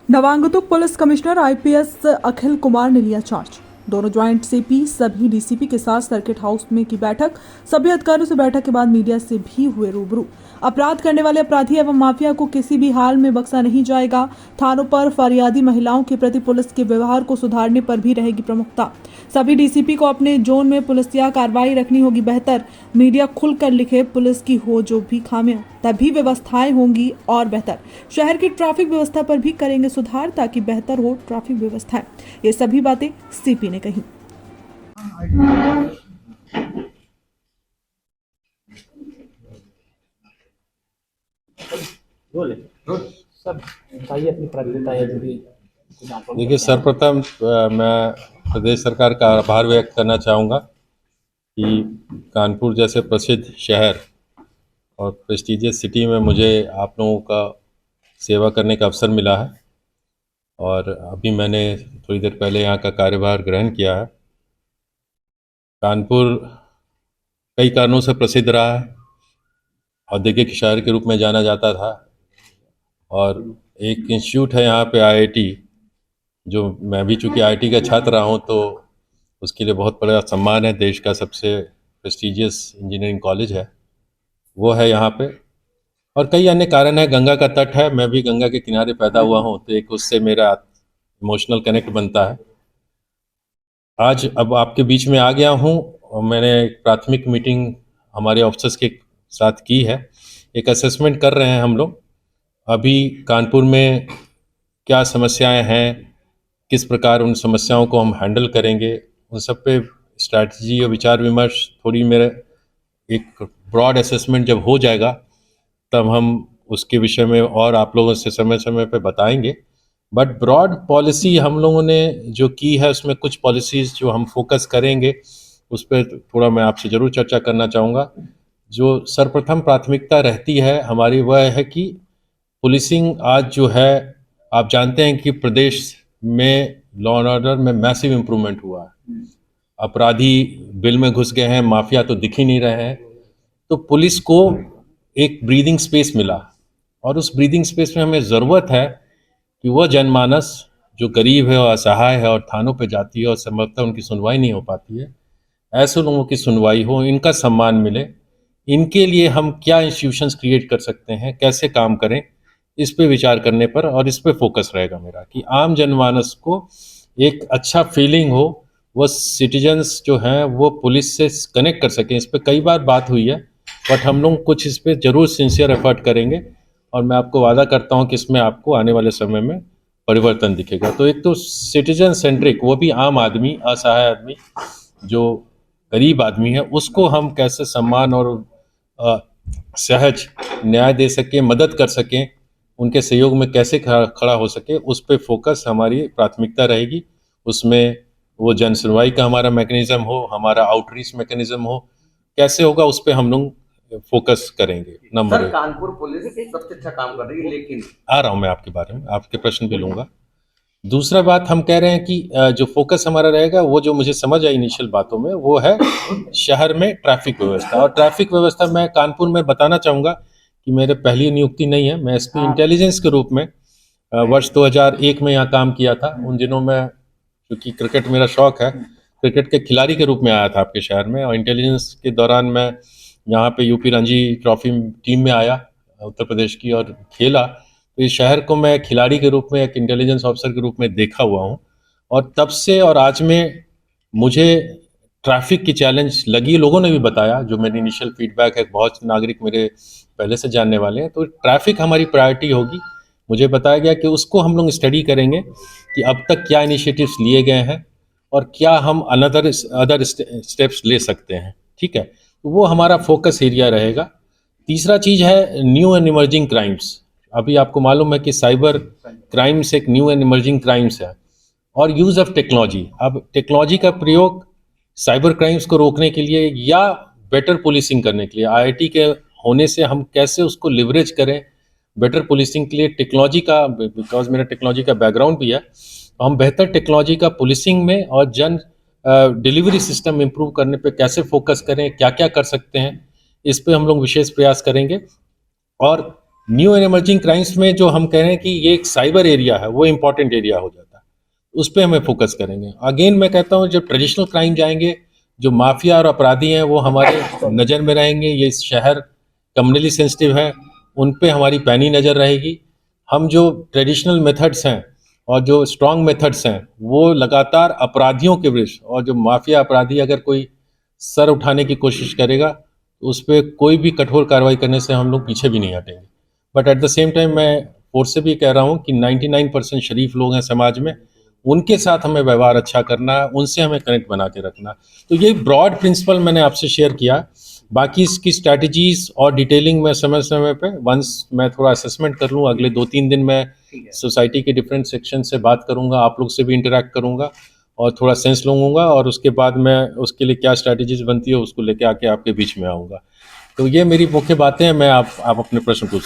नवांगतुक police commissioner IPS Akhil Kumar ने लिया charge. दोनों ज्वाइंट सीपी सभी डीसीपी के साथ सर्किट हाउस में की बैठक। सभी अधिकारियों से बैठक के बाद मीडिया से भी हुए रूबरू। अपराध करने वाले अपराधी एवं माफिया को किसी भी हाल में बख्शा नहीं जाएगा। थानों पर फरियादी महिलाओं के प्रति पुलिस के व्यवहार को सुधारने पर भी रहेगी प्रमुखता। सभी डीसीपी को अपने जोन में पुलिसिया कार्रवाई रखनी होगी बेहतर। मीडिया खुलकर लिखे पुलिस की हो जो भी खामियां, तभी व्यवस्थाएं होंगी और बेहतर। शहर की ट्रैफिक व्यवस्था पर भी करेंगे सुधार ताकि बेहतर हो ट्रैफिक व्यवस्थाएं। ये सभी बातें सीपी ने कही। सब बताइए अपनी प्राथमिकता है जो भी कुछ आप लोग देखिए, सर्वप्रथम मैं प्रदेश सरकार का आभार व्यक्त करना चाहूँगा कि कानपुर जैसे प्रसिद्ध शहर और प्रेस्टिजियस सिटी में मुझे आप लोगों का सेवा करने का अवसर मिला है और अभी मैंने थोड़ी देर पहले यहाँ का कार्यभार ग्रहण किया है। कानपुर कई कारणों से प्रसिद्ध रहा है, औद्योगिक शहर के रूप में जाना जाता था और एक इंस्टीट्यूट है यहाँ पे आईआईटी, जो मैं भी चूँकि आईआईटी का छात्र रहा हूँ तो उसके लिए बहुत बड़ा सम्मान है। देश का सबसे प्रेस्टिजियस इंजीनियरिंग कॉलेज है, वो है यहाँ पे। और कई अन्य कारण है, गंगा का तट है, मैं भी गंगा के किनारे पैदा हुआ हूँ तो एक उससे मेरा इमोशनल कनेक्ट बनता है। आज अब आपके बीच में आ गया हूँ और मैंने एक प्राथमिक मीटिंग हमारे ऑफिसर्स के साथ की है। एक असेसमेंट कर रहे हैं हम लोग अभी कानपुर में क्या समस्याएं हैं, किस प्रकार उन समस्याओं को हम हैंडल करेंगे, उन सब पे स्ट्रैटेजी और विचार विमर्श। थोड़ी मेरे एक ब्रॉड असेसमेंट जब हो जाएगा तब हम उसके विषय में और आप लोगों से समय समय पे बताएंगे। बट ब्रॉड पॉलिसी हम लोगों ने जो की है उसमें कुछ पॉलिसीज़ जो हम फोकस करेंगे उस पर थोड़ा मैं आपसे ज़रूर चर्चा करना चाहूँगा। जो सर्वप्रथम प्राथमिकता रहती है हमारी वह है कि पुलिसिंग आज जो है, आप जानते हैं कि प्रदेश में लॉ एंड ऑर्डर में मैसिव इम्प्रूवमेंट हुआ है। अपराधी बिल में घुस गए हैं, माफिया तो दिख ही नहीं रहे हैं। तो पुलिस को एक ब्रीदिंग स्पेस मिला और उस ब्रीदिंग स्पेस में हमें ज़रूरत है कि वह जनमानस जो गरीब है और असहाय है और थानों पे जाती है और संभवतः उनकी सुनवाई नहीं हो पाती है, ऐसे लोगों की सुनवाई हो, इनका सम्मान मिले। इनके लिए हम क्या इंस्टीट्यूशंस क्रिएट कर सकते हैं, कैसे काम करें, इस पे विचार करने पर और इस पे फोकस रहेगा मेरा कि आम जनमानस को एक अच्छा फीलिंग हो, वो सिटीजन्स जो हैं वो पुलिस से कनेक्ट कर सकें। इस पे कई बार बात हुई है बट हम लोग कुछ इस पे ज़रूर सिंसियर एफर्ट करेंगे और मैं आपको वादा करता हूँ कि इसमें आपको आने वाले समय में परिवर्तन दिखेगा। तो एक तो सिटीजन सेंट्रिक, वो भी आम आदमी, असहाय आदमी, जो गरीब आदमी है, उसको हम कैसे सम्मान और सहज न्याय दे सकें, मदद कर सकें, उनके सहयोग में कैसे खड़ा हो सके, उस पर फोकस हमारी प्राथमिकता रहेगी। उसमें वो जन सुनवाई का हमारा मैकेनिज्म हो, हमारा आउटरीच मैकेनिज्म हो, कैसे होगा उस पर हम लोग फोकस करेंगे। नंबर सर, एक, कानपुर पुलिस सबसे अच्छा काम कर रही है, लेकिन आ रहा हूँ मैं आपके बारे में, आपके प्रश्न भी लूंगा। दूसरा बात हम कह रहे हैं कि जो फोकस हमारा रहेगा, वो जो मुझे समझ आई इनिशियल बातों में, वो है शहर में ट्रैफिक व्यवस्था। और ट्रैफिक व्यवस्था मैं कानपुर में बताना चाहूँगा कि मेरे पहली नियुक्ति नहीं है। मैं एसपी इंटेलिजेंस के रूप में वर्ष 2001 में यहाँ काम किया था। उन दिनों में, क्योंकि क्रिकेट मेरा शौक है, क्रिकेट के खिलाड़ी के रूप में आया था आपके शहर में, और इंटेलिजेंस के दौरान मैं यहाँ पे यूपी रणजी ट्रॉफी टीम में आया उत्तर प्रदेश की और खेला। तो इस शहर को मैं खिलाड़ी के रूप में, एक इंटेलिजेंस ऑफिसर के रूप में देखा हुआ हूँ। और तब से और आज में मुझे ट्रैफिक की चैलेंज लगी, लोगों ने भी बताया, जो मेरी इनिशियल फीडबैक है, बहुत नागरिक मेरे पहले से जानने वाले हैं। तो ट्रैफिक हमारी प्रायोरिटी होगी। मुझे बताया गया कि उसको हम लोग स्टडी करेंगे कि अब तक क्या इनिशिएटिव्स लिए गए हैं और क्या हम अदर स्टेप्स ले सकते हैं। ठीक है, तो वो हमारा फोकस एरिया रहेगा। तीसरा चीज़ है न्यू एंड इमर्जिंग क्राइम्स। अभी आपको मालूम है कि साइबर क्राइम्स एक न्यू एंड इमर्जिंग क्राइम्स है, और यूज़ ऑफ टेक्नोलॉजी। अब टेक्नोलॉजी का प्रयोग साइबर क्राइम्स को रोकने के लिए या बेटर पुलिसिंग करने के लिए, आईआईटी के होने से हम कैसे उसको लिवरेज करें बेटर पुलिसिंग के लिए टेक्नोलॉजी का, बिकॉज मेरा टेक्नोलॉजी का बैकग्राउंड भी है, तो हम बेहतर टेक्नोलॉजी का पुलिसिंग में और जन डिलीवरी सिस्टम इम्प्रूव करने पे कैसे फोकस करें, क्या क्या कर सकते हैं, इस पे हम लोग विशेष प्रयास करेंगे। और न्यू एंड इमर्जिंग क्राइम्स में जो हम कह रहे हैं कि ये एक साइबर एरिया है, वो इंपॉर्टेंट एरिया हो जाता है, उस पर हमें फोकस करेंगे। अगेन मैं कहता हूँ जब ट्रेडिशनल क्राइम जाएंगे, जो माफिया और अपराधी हैं वो हमारे नज़र में रहेंगे। ये शहर कम्युनली सेंसिटिव है, उन पे हमारी पैनी नज़र रहेगी। हम जो ट्रेडिशनल मेथड्स हैं और जो स्ट्रॉन्ग मेथड्स हैं वो लगातार अपराधियों के विरुद्ध, और जो माफिया अपराधी अगर कोई सर उठाने की कोशिश करेगा तो उस पर कोई भी कठोर कार्रवाई करने से हम लोग पीछे भी नहीं हटेंगे। But at the same time मैं फोर्स से भी कह रहा हूँ कि 99% शरीफ लोग हैं समाज में, उनके साथ हमें व्यवहार अच्छा करना है, उनसे हमें कनेक्ट बना के रखना। तो ये ब्रॉड प्रिंसिपल मैंने आपसे शेयर किया। बाकी इसकी स्ट्रैटेजीज और डिटेलिंग मैं समय समय पे वंस मैं थोड़ा असेसमेंट कर लूँ, अगले 2-3 दिन मैं सोसाइटी के डिफरेंट सेक्शन से बात करूँगा, आप लोग से भी इंटरेक्ट करूँगा और थोड़ा सेंस लूँगा, और उसके बाद मैं उसके लिए क्या स्ट्रैटेजीज बनती है उसको लेके आके आपके बीच में आऊँगा। तो ये मेरी मुख्य बातें हैं। मैं आप अपने प्रश्न पूछ